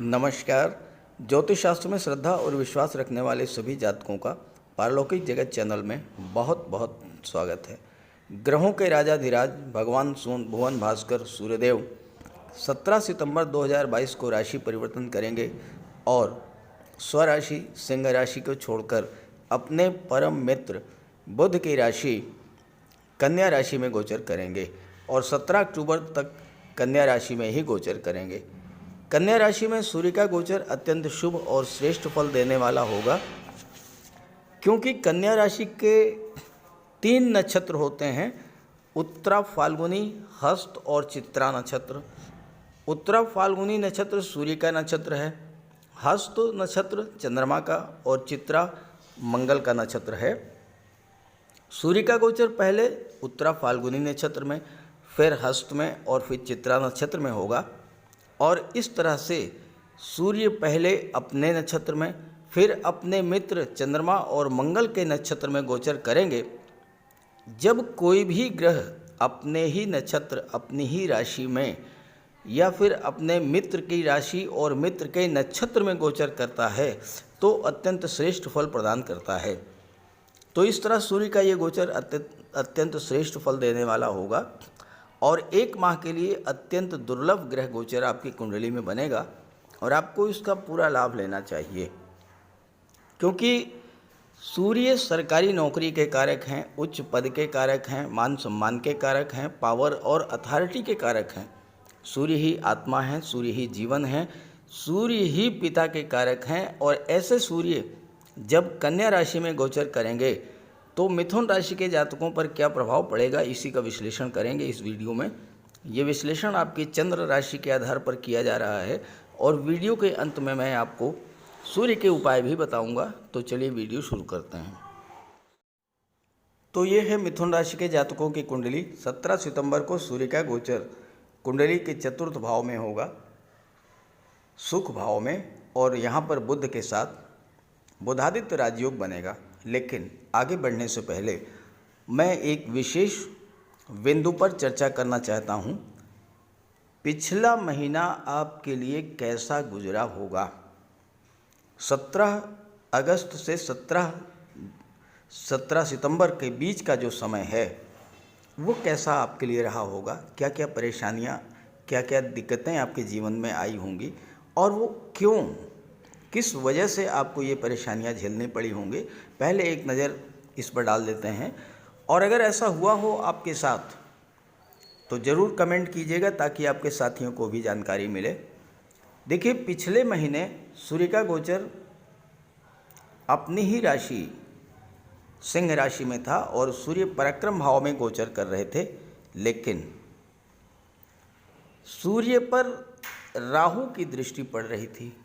नमस्कार। ज्योतिष शास्त्र में श्रद्धा और विश्वास रखने वाले सभी जातकों का पारलौकिक जगत चैनल में बहुत बहुत स्वागत है। ग्रहों के राजाधिराज भगवान भुवन भास्कर सूर्यदेव 17 सितंबर 2022 को राशि परिवर्तन करेंगे और स्वराशि सिंह राशि को छोड़कर अपने परम मित्र बुध की राशि कन्या राशि में गोचर करेंगे और 17 अक्टूबर तक कन्या राशि में ही गोचर करेंगे। कन्या राशि में सूर्य का गोचर अत्यंत शुभ और श्रेष्ठ फल देने वाला होगा, क्योंकि कन्या राशि के 3 नक्षत्र होते हैं, उत्तरा फाल्गुनी, हस्त और चित्रा नक्षत्र। उत्तरा फाल्गुनी नक्षत्र सूर्य का नक्षत्र है, हस्त नक्षत्र चंद्रमा का और चित्रा मंगल का नक्षत्र है। सूर्य का गोचर पहले उत्तरा फाल्गुनी नक्षत्र में, फिर हस्त में और फिर चित्रा नक्षत्र में होगा और इस तरह से सूर्य पहले अपने नक्षत्र में, फिर अपने मित्र चंद्रमा और मंगल के नक्षत्र में गोचर करेंगे। जब कोई भी ग्रह अपने ही नक्षत्र, अपनी ही राशि में या फिर अपने मित्र की राशि और मित्र के नक्षत्र में गोचर करता है तो अत्यंत श्रेष्ठ फल प्रदान करता है। तो इस तरह सूर्य का ये गोचर अत्यंत श्रेष्ठ फल देने वाला होगा और 1 माह के लिए अत्यंत दुर्लभ ग्रह गोचर आपकी कुंडली में बनेगा और आपको इसका पूरा लाभ लेना चाहिए, क्योंकि सूर्य सरकारी नौकरी के कारक हैं, उच्च पद के कारक हैं, मान सम्मान के कारक हैं, पावर और अथॉरिटी के कारक हैं। सूर्य ही आत्मा है, सूर्य ही जीवन है, सूर्य ही पिता के कारक हैं। और ऐसे सूर्य जब कन्या राशि में गोचर करेंगे तो मिथुन राशि के जातकों पर क्या प्रभाव पड़ेगा, इसी का विश्लेषण करेंगे इस वीडियो में। ये विश्लेषण आपकी चंद्र राशि के आधार पर किया जा रहा है और वीडियो के अंत में मैं आपको सूर्य के उपाय भी बताऊंगा। तो चलिए वीडियो शुरू करते हैं। तो ये है मिथुन राशि के जातकों की कुंडली। 17 सितंबर को सूर्य का गोचर कुंडली के चतुर्थ भाव में होगा, सुख भाव में, और यहाँ पर बुध के साथ बुधादित्य राजयोग बनेगा। लेकिन आगे बढ़ने से पहले मैं एक विशेष बिंदु पर चर्चा करना चाहता हूँ। पिछला महीना आपके लिए कैसा गुजरा होगा? 17 अगस्त से 17 सितंबर के बीच का जो समय है वो कैसा आपके लिए रहा होगा? क्या क्या परेशानियाँ, क्या क्या दिक्कतें आपके जीवन में आई होंगी और वो क्यों, किस वजह से आपको ये परेशानियां झेलनी पड़ी होंगी, पहले एक नज़र इस पर डाल देते हैं। और अगर ऐसा हुआ हो आपके साथ तो ज़रूर कमेंट कीजिएगा ताकि आपके साथियों को भी जानकारी मिले। देखिए, पिछले महीने सूर्य का गोचर अपनी ही राशि सिंह राशि में था और सूर्य पराक्रम भाव में गोचर कर रहे थे, लेकिन सूर्य पर राहु की दृष्टि पड़ रही थी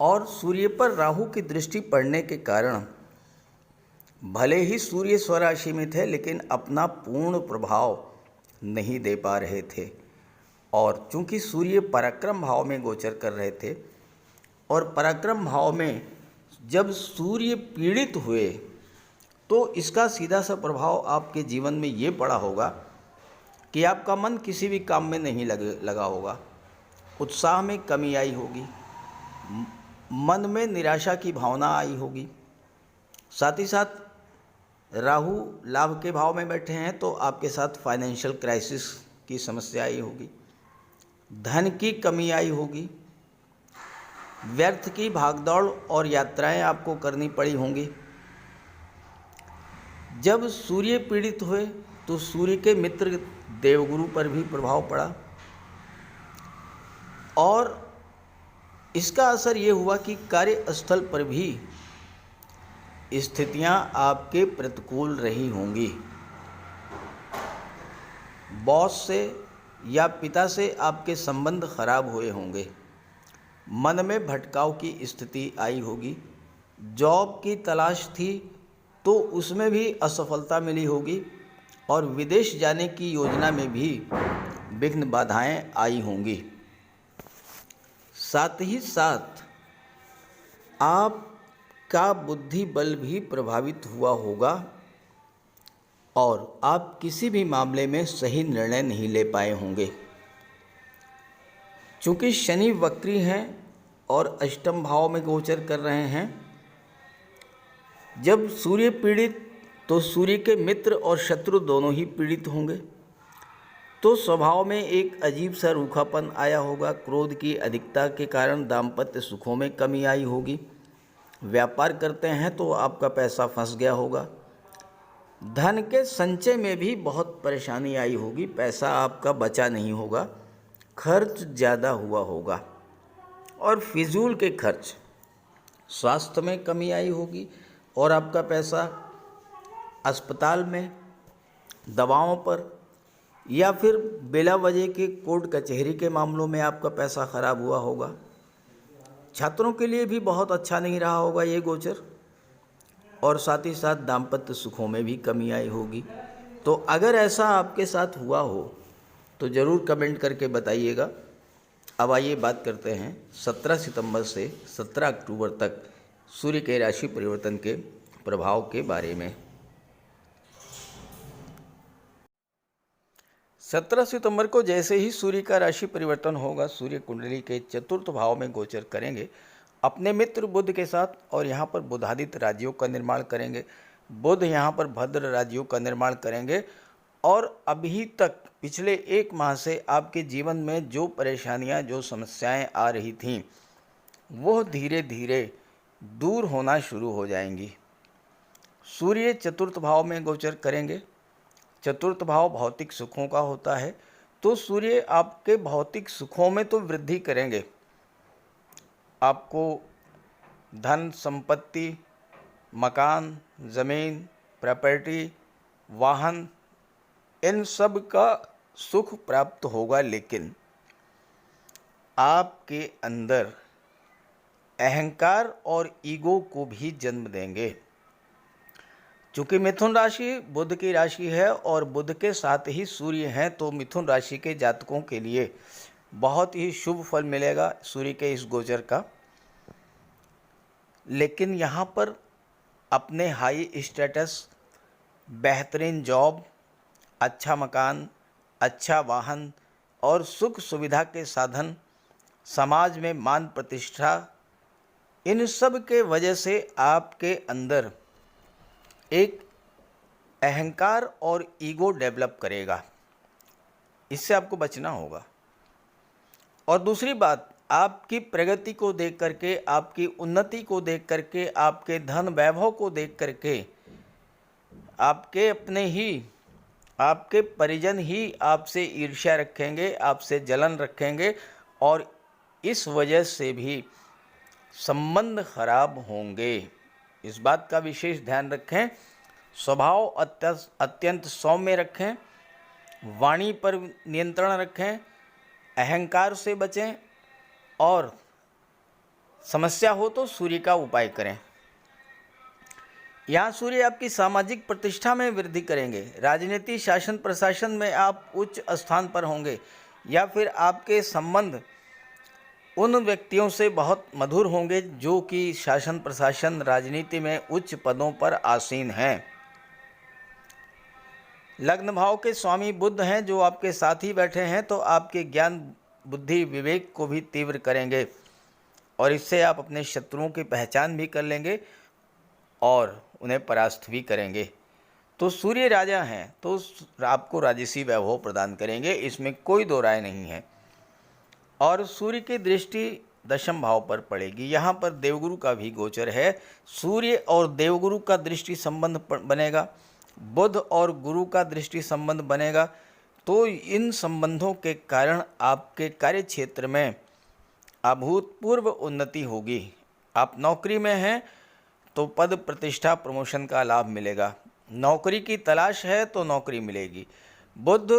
और सूर्य पर राहु की दृष्टि पड़ने के कारण भले ही सूर्य स्वराशि में थे लेकिन अपना पूर्ण प्रभाव नहीं दे पा रहे थे। और चूंकि सूर्य पराक्रम भाव में गोचर कर रहे थे और पराक्रम भाव में जब सूर्य पीड़ित हुए तो इसका सीधा सा प्रभाव आपके जीवन में ये पड़ा होगा कि आपका मन किसी भी काम में नहीं लगा होगा, उत्साह में कमी आई होगी, मन में निराशा की भावना आई होगी। साथ ही साथ राहु लाभ के भाव में बैठे हैं तो आपके साथ फाइनेंशियल क्राइसिस की समस्या आई होगी, धन की कमी आई होगी, व्यर्थ की भागदौड़ और यात्राएं आपको करनी पड़ी होंगी। जब सूर्य पीड़ित हुए तो सूर्य के मित्र देवगुरु पर भी प्रभाव पड़ा और इसका असर ये हुआ कि कार्यस्थल पर भी स्थितियां आपके प्रतिकूल रही होंगी। बॉस से या पिता से आपके संबंध खराब हुए होंगे, मन में भटकाव की स्थिति आई होगी, जॉब की तलाश थी तो उसमें भी असफलता मिली होगी और विदेश जाने की योजना में भी विघ्न बाधाएं आई होंगी। साथ ही साथ आपका बुद्धि बल भी प्रभावित हुआ होगा और आप किसी भी मामले में सही निर्णय नहीं ले पाए होंगे। चूँकि शनि वक्री हैं और अष्टम भाव में गोचर कर रहे हैं। जब सूर्य पीड़ित तो सूर्य के मित्र और शत्रु दोनों ही पीड़ित होंगे। तो स्वभाव में एक अजीब सा रूखापन आया होगा। क्रोध की अधिकता के कारण दाम्पत्य सुखों में कमी आई होगी। व्यापार करते हैं तो आपका पैसा फंस गया होगा। धन के संचय में भी बहुत परेशानी आई होगी। पैसा आपका बचा नहीं होगा, खर्च ज़्यादा हुआ होगा और फिजूल के खर्च। स्वास्थ्य में कमी आई होगी और आपका पैसा अस्पताल में, दवाओं पर या फिर बिला वजह के कोर्ट कचहरी के मामलों में आपका पैसा खराब हुआ होगा। छात्रों के लिए भी बहुत अच्छा नहीं रहा होगा ये गोचर, और साथ ही साथ दाम्पत्य सुखों में भी कमी आई होगी। तो अगर ऐसा आपके साथ हुआ हो तो ज़रूर कमेंट करके बताइएगा। अब आइए बात करते हैं 17 सितंबर से 17 अक्टूबर तक सूर्य के राशि परिवर्तन के प्रभाव के बारे में। 17 सितंबर को जैसे ही सूर्य का राशि परिवर्तन होगा, सूर्य कुंडली के चतुर्थ भाव में गोचर करेंगे अपने मित्र बुध के साथ, और यहाँ पर बुधादित्य राज्यों का निर्माण करेंगे। बुध यहाँ पर भद्र राज्यों का निर्माण करेंगे, और अभी तक पिछले 1 माह से आपके जीवन में जो परेशानियाँ, जो समस्याएं आ रही थीं, वह धीरे धीरे दूर होना शुरू हो जाएंगी। सूर्य चतुर्थ भाव में गोचर करेंगे। चतुर्थ भाव भौतिक सुखों का होता है, तो सूर्य आपके भौतिक सुखों में तो वृद्धि करेंगे। आपको धन संपत्ति, मकान, ज़मीन, प्रॉपर्टी, वाहन, इन सब का सुख प्राप्त होगा, लेकिन आपके अंदर अहंकार और ईगो को भी जन्म देंगे। चूँकि मिथुन राशि बुध की राशि है और बुध के साथ ही सूर्य हैं, तो मिथुन राशि के जातकों के लिए बहुत ही शुभ फल मिलेगा सूर्य के इस गोचर का। लेकिन यहाँ पर अपने हाई स्टेटस, बेहतरीन जॉब, अच्छा मकान, अच्छा वाहन और सुख सुविधा के साधन, समाज में मान प्रतिष्ठा, इन सब के वजह से आपके अंदर एक अहंकार और ईगो डेवलप करेगा। इससे आपको बचना होगा। और दूसरी बात, आपकी प्रगति को देख करके, आपकी उन्नति को देख करके, आपके धन वैभव को देख करके आपके अपने ही, आपके परिजन ही आपसे ईर्ष्या रखेंगे, आपसे जलन रखेंगे, और इस वजह से भी संबंध खराब होंगे। इस बात का विशेष ध्यान रखें। स्वभाव अत्यंत सौम्य रखें, वाणी पर नियंत्रण रखें, अहंकार से बचें, और समस्या हो तो सूर्य का उपाय करें। यहाँ सूर्य आपकी सामाजिक प्रतिष्ठा में वृद्धि करेंगे। राजनीति, शासन प्रशासन में आप उच्च स्थान पर होंगे, या फिर आपके संबंध उन व्यक्तियों से बहुत मधुर होंगे जो कि शासन प्रशासन, राजनीति में उच्च पदों पर आसीन हैं। लग्न भाव के स्वामी बुध हैं जो आपके साथ ही बैठे हैं, तो आपके ज्ञान, बुद्धि, विवेक को भी तीव्र करेंगे, और इससे आप अपने शत्रुओं की पहचान भी कर लेंगे और उन्हें परास्त भी करेंगे। तो सूर्य राजा हैं, तो आपको राजसी वैभव प्रदान करेंगे, इसमें कोई दो राय नहीं है। और सूर्य की दृष्टि दशम भाव पर पड़ेगी। यहाँ पर देवगुरु का भी गोचर है। सूर्य और देवगुरु का दृष्टि संबंध बनेगा, बुध और गुरु का दृष्टि संबंध बनेगा। तो इन संबंधों के कारण आपके कार्य क्षेत्र में अभूतपूर्व उन्नति होगी। आप नौकरी में हैं तो पद, प्रतिष्ठा, प्रमोशन का लाभ मिलेगा। नौकरी की तलाश है तो नौकरी मिलेगी। बुध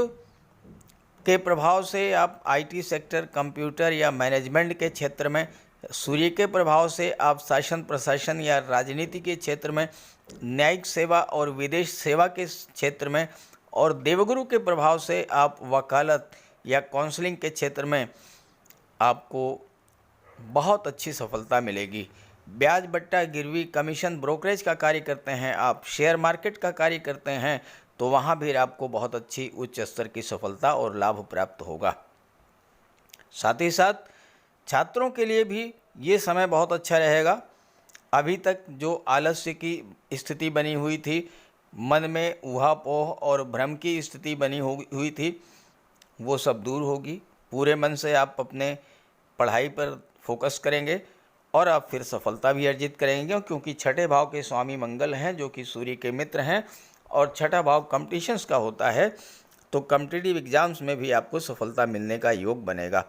के प्रभाव से आप आईटी सेक्टर, कंप्यूटर या मैनेजमेंट के क्षेत्र में, सूर्य के प्रभाव से आप शासन प्रशासन या राजनीति के क्षेत्र में, न्यायिक सेवा और विदेश सेवा के क्षेत्र में, और देवगुरु के प्रभाव से आप वकालत या काउंसलिंग के क्षेत्र में आपको बहुत अच्छी सफलता मिलेगी। ब्याज, बट्टा, गिरवी, कमीशन, ब्रोकरेज का कार्य करते हैं आप, शेयर मार्केट का कार्य करते हैं, तो वहाँ भी आपको बहुत अच्छी उच्च स्तर की सफलता और लाभ प्राप्त होगा। साथ ही साथ छात्रों के लिए भी ये समय बहुत अच्छा रहेगा। अभी तक जो आलस्य की स्थिति बनी हुई थी, मन में ऊहापोह और भ्रम की स्थिति बनी हुई थी, वो सब दूर होगी। पूरे मन से आप अपने पढ़ाई पर फोकस करेंगे और आप फिर सफलता भी अर्जित करेंगे, क्योंकि छठे भाव के स्वामी मंगल हैं जो कि सूर्य के मित्र हैं, और छठा भाव कॉम्पिटिशन्स का होता है, तो कॉम्पिटिटिव एग्जाम्स में भी आपको सफलता मिलने का योग बनेगा।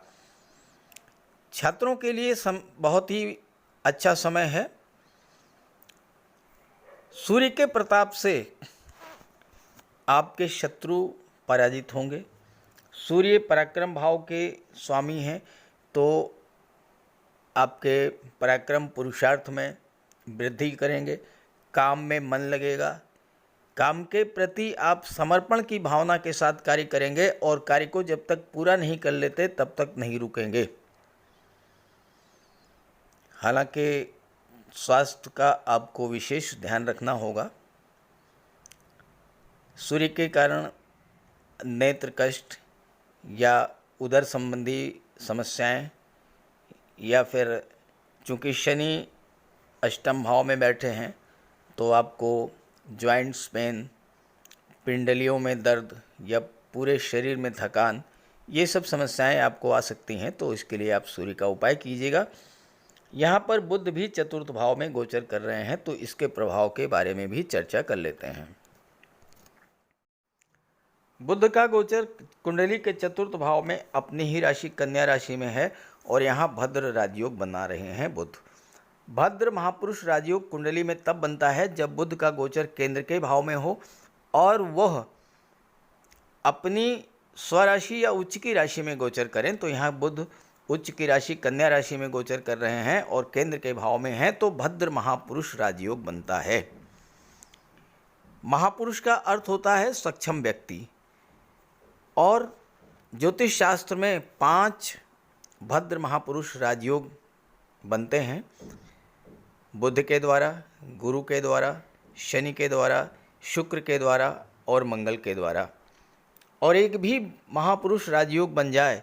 छात्रों के लिए बहुत ही अच्छा समय है। सूर्य के प्रताप से आपके शत्रु पराजित होंगे। सूर्य पराक्रम भाव के स्वामी हैं, तो आपके पराक्रम पुरुषार्थ में वृद्धि करेंगे। काम में मन लगेगा। काम के प्रति आप समर्पण की भावना के साथ कार्य करेंगे और कार्य को जब तक पूरा नहीं कर लेते तब तक नहीं रुकेंगे। हालांकि स्वास्थ्य का आपको विशेष ध्यान रखना होगा। सूर्य के कारण नेत्र कष्ट या उदर संबंधी समस्याएं, या फिर चूँकि शनि अष्टम भाव में बैठे हैं तो आपको जॉइंट्स पेन, पिंडलियों में दर्द या पूरे शरीर में थकान, ये सब समस्याएं आपको आ सकती हैं। तो इसके लिए आप सूर्य का उपाय कीजिएगा। यहाँ पर बुध भी चतुर्थ भाव में गोचर कर रहे हैं, तो इसके प्रभाव के बारे में भी चर्चा कर लेते हैं। बुध का गोचर कुंडली के चतुर्थ भाव में अपनी ही राशि कन्या राशि में है, और यहाँ भद्र राजयोग बना रहे हैं बुध। भद्र महापुरुष राजयोग कुंडली में तब बनता है जब बुध का गोचर केंद्र के भाव में हो और वह अपनी स्वराशि या उच्च की राशि में गोचर करें। तो यहाँ बुध उच्च की राशि कन्या राशि में गोचर कर रहे हैं और केंद्र के भाव में हैं, तो भद्र महापुरुष राजयोग बनता है। महापुरुष का अर्थ होता है सक्षम व्यक्ति, और ज्योतिष शास्त्र में 5 भद्र महापुरुष राजयोग बनते हैं। बुध के द्वारा, गुरु के द्वारा, शनि के द्वारा, शुक्र के द्वारा और मंगल के द्वारा। और एक भी महापुरुष राजयोग बन जाए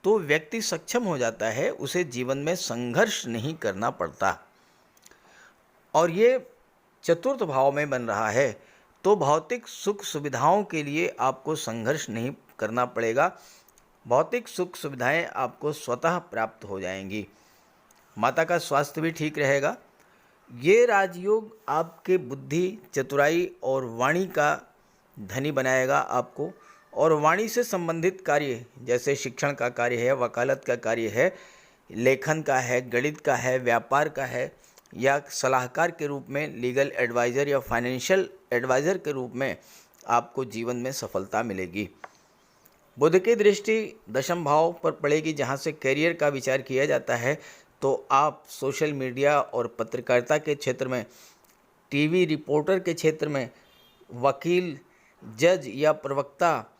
तो व्यक्ति सक्षम हो जाता है, उसे जीवन में संघर्ष नहीं करना पड़ता। और ये चतुर्थ भाव में बन रहा है, तो भौतिक सुख सुविधाओं के लिए आपको संघर्ष नहीं करना पड़ेगा। भौतिक सुख सुविधाएं आपको स्वतः प्राप्त हो जाएंगी। माता का स्वास्थ्य भी ठीक रहेगा। ये राजयोग आपके बुद्धि, चतुराई और वाणी का धनी बनाएगा आपको, और वाणी से संबंधित कार्य जैसे शिक्षण का कार्य है, वकालत का कार्य है, लेखन का है, गणित का है, व्यापार का है, या सलाहकार के रूप में लीगल एडवाइज़र या फाइनेंशियल एडवाइज़र के रूप में आपको जीवन में सफलता मिलेगी। बुध की दृष्टि दशम भाव पर पड़ेगी, जहाँ से करियर का विचार किया जाता है। तो आप सोशल मीडिया और पत्रकारिता के क्षेत्र में, टीवी रिपोर्टर के क्षेत्र में, वकील, जज या प्रवक्ता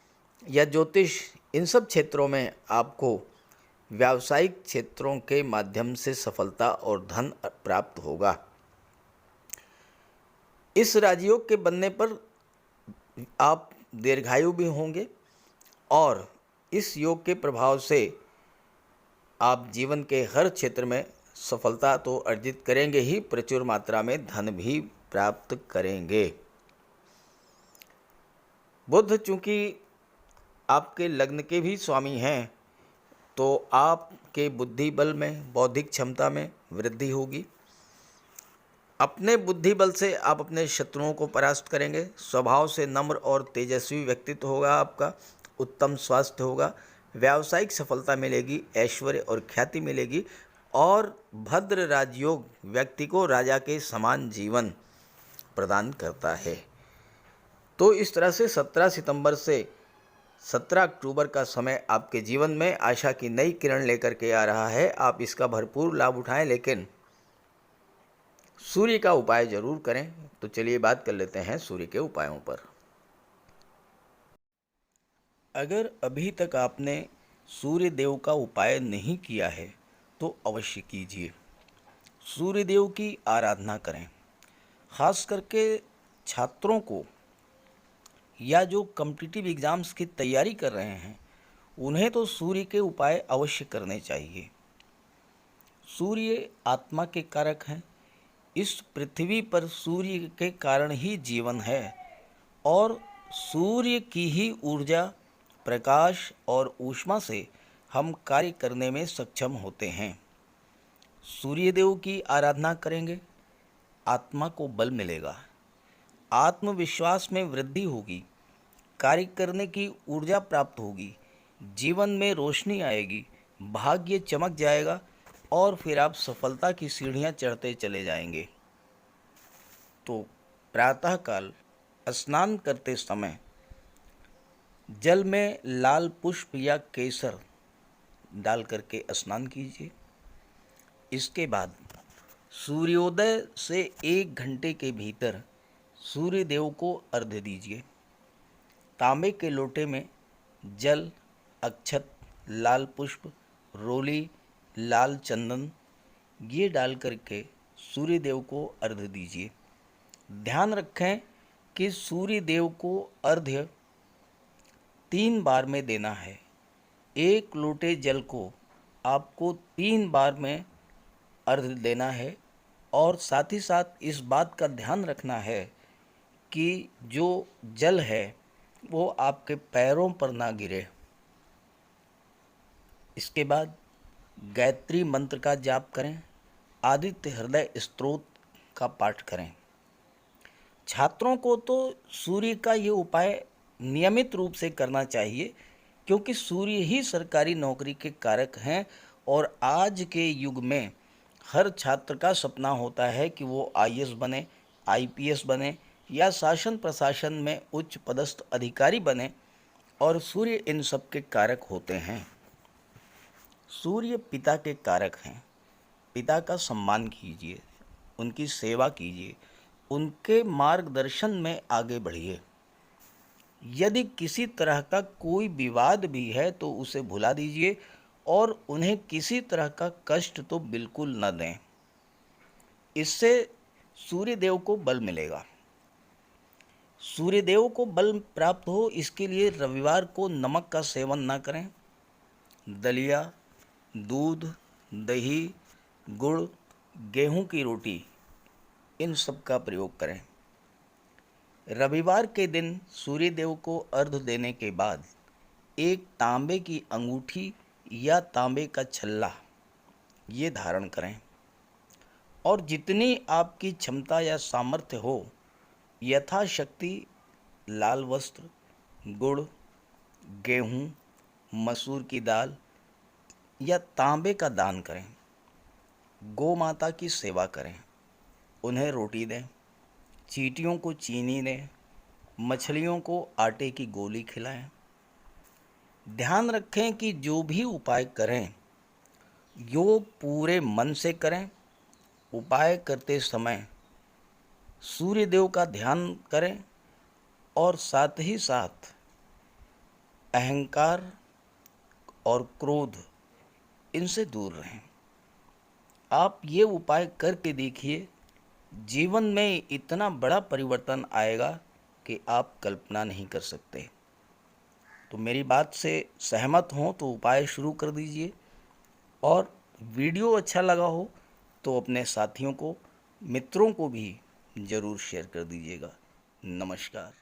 या ज्योतिष, इन सब क्षेत्रों में आपको व्यावसायिक क्षेत्रों के माध्यम से सफलता और धन प्राप्त होगा। इस राजयोग के बनने पर आप दीर्घायु भी होंगे, और इस योग के प्रभाव से आप जीवन के हर क्षेत्र में सफलता तो अर्जित करेंगे ही, प्रचुर मात्रा में धन भी प्राप्त करेंगे। बुध चूँकि आपके लग्न के भी स्वामी हैं, तो आपके बुद्धि बल में, बौद्धिक क्षमता में वृद्धि होगी। अपने बुद्धि बल से आप अपने शत्रुओं को परास्त करेंगे। स्वभाव से नम्र और तेजस्वी व्यक्तित्व होगा आपका। उत्तम स्वास्थ्य होगा। व्यावसायिक सफलता मिलेगी, ऐश्वर्य और ख्याति मिलेगी, और भद्र राजयोग व्यक्ति को राजा के समान जीवन प्रदान करता है। तो इस तरह से 17 सितंबर से 17 अक्टूबर का समय आपके जीवन में आशा की नई किरण लेकर के आ रहा है। आप इसका भरपूर लाभ उठाएं, लेकिन सूर्य का उपाय जरूर करें। तो चलिए बात कर लेते हैं सूर्य के उपायों पर। अगर अभी तक आपने सूर्य देव का उपाय नहीं किया है तो अवश्य कीजिए। सूर्य देव की आराधना करें। खास करके छात्रों को या जो कॉम्पिटिटिव एग्ज़ाम्स की तैयारी कर रहे हैं, उन्हें तो सूर्य के उपाय अवश्य करने चाहिए। सूर्य आत्मा के कारक हैं। इस पृथ्वी पर सूर्य के कारण ही जीवन है और सूर्य की ही ऊर्जा, प्रकाश और ऊष्मा से हम कार्य करने में सक्षम होते हैं। सूर्यदेव की आराधना करेंगे, आत्मा को बल मिलेगा, आत्मविश्वास में वृद्धि होगी, कार्य करने की ऊर्जा प्राप्त होगी, जीवन में रोशनी आएगी, भाग्य चमक जाएगा और फिर आप सफलता की सीढ़ियां चढ़ते चले जाएंगे। तो प्रातःकाल स्नान करते समय जल में लाल पुष्प या केसर डाल करके स्नान कीजिए। इसके बाद सूर्योदय से 1 घंटे के भीतर सूर्य देव को अर्घ्य दीजिए। तांबे के लोटे में जल, अक्षत, लाल पुष्प, रोली, लाल चंदन ये डाल करके सूर्य देव को अर्घ्य दीजिए। ध्यान रखें कि सूर्य देव को अर्घ्य 3 बार में देना है। 1 लोटे जल को आपको 3 बार में अर्घ्य देना है और साथ ही साथ इस बात का ध्यान रखना है कि जो जल है वो आपके पैरों पर ना गिरे। इसके बाद गायत्री मंत्र का जाप करें, आदित्य हृदय स्तोत्र का पाठ करें। छात्रों को तो सूर्य का ये उपाय नियमित रूप से करना चाहिए क्योंकि सूर्य ही सरकारी नौकरी के कारक हैं और आज के युग में हर छात्र का सपना होता है कि वो आईएएस बने, आईपीएस बने या शासन प्रशासन में उच्च पदस्थ अधिकारी बने और सूर्य इन सब के कारक होते हैं। सूर्य पिता के कारक हैं। पिता का सम्मान कीजिए, उनकी सेवा कीजिए, उनके मार्गदर्शन में आगे बढ़िए। यदि किसी तरह का कोई विवाद भी है तो उसे भुला दीजिए और उन्हें किसी तरह का कष्ट तो बिल्कुल न दें। इससे सूर्यदेव को बल मिलेगा। सूर्यदेव को बल प्राप्त हो इसके लिए रविवार को नमक का सेवन न करें। दलिया, दूध, दही, गुड़, गेहूं की रोटी इन सब का प्रयोग करें। रविवार के दिन सूर्यदेव को अर्घ्य देने के बाद एक तांबे की अंगूठी या तांबे का छल्ला ये धारण करें और जितनी आपकी क्षमता या सामर्थ्य हो यथाशक्ति लाल वस्त्र, गुड़, गेहूं, मसूर की दाल या तांबे का दान करें। गौ माता की सेवा करें, उन्हें रोटी दें, चींटियों को चीनी दें, मछलियों को आटे की गोली खिलाएं। ध्यान रखें कि जो भी उपाय करें यो पूरे मन से करें। उपाय करते समय सूर्यदेव का ध्यान करें और साथ ही साथ अहंकार और क्रोध इनसे दूर रहें। आप ये उपाय करके देखिए, जीवन में इतना बड़ा परिवर्तन आएगा कि आप कल्पना नहीं कर सकते। तो मेरी बात से सहमत हों तो उपाय शुरू कर दीजिए और वीडियो अच्छा लगा हो तो अपने साथियों को, मित्रों को भी ज़रूर शेयर कर दीजिएगा। नमस्कार।